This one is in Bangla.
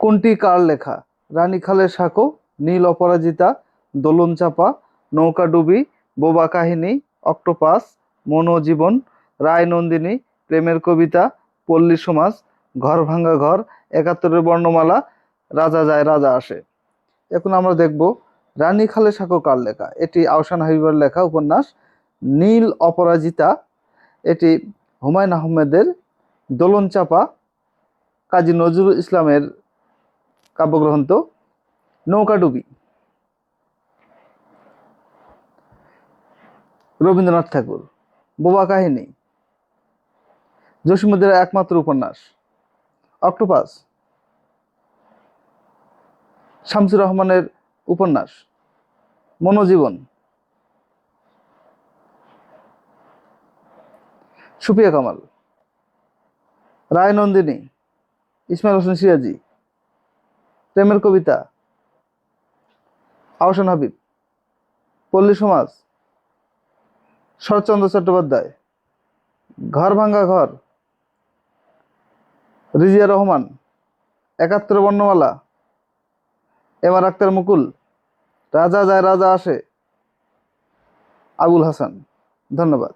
কোনটি কার লেখা? রানী খালের সাঁকো, নীল অপরাজিতা, দোলন চাপা, নৌকাডুবি, বোবা কাহিনী, অক্টোপাস, মনোজীবন, রায় নন্দিনী, প্রেমের কবিতা, পল্লী সমাজ, ঘর ভাঙ্গা ঘর, একাত্তরের বর্ণমালা, রাজা যায় রাজা আসে। এখন আমরা দেখব রানী খালের সাঁকো কার লেখা। এটি আহসান হাবিবের লেখা উপন্যাস। নীল অপরাজিতা এটি হুমায়ুন আহমেদের। দোলন চাপা কাজী নজরুল ইসলামের কাব্যগ্রন্থ। নৌকাডুবি রবীন্দ্রনাথ ঠাকুর। বোবা কাহিনী জসীমউদ্দৌলার একমাত্র উপন্যাস। অক্টোপাস শামসুর রহমানের উপন্যাস। মনোজীবন সুফিয়া কামাল। রায় নন্দিনী ইসমাইল হোসেন সিরাজি। প্রেমের কবিতা আহসান হাবিব। পল্লী সমাজ শরৎচন্দ্র চট্টোপাধ্যায়। ঘর ভাঙ্গা ঘর রিজিয়া রহমান। একাত্তরের বর্ণমালা এম আর আক্তার মুকুল। রাজা যায় রাজা আসে আবুল হাসান। ধন্যবাদ।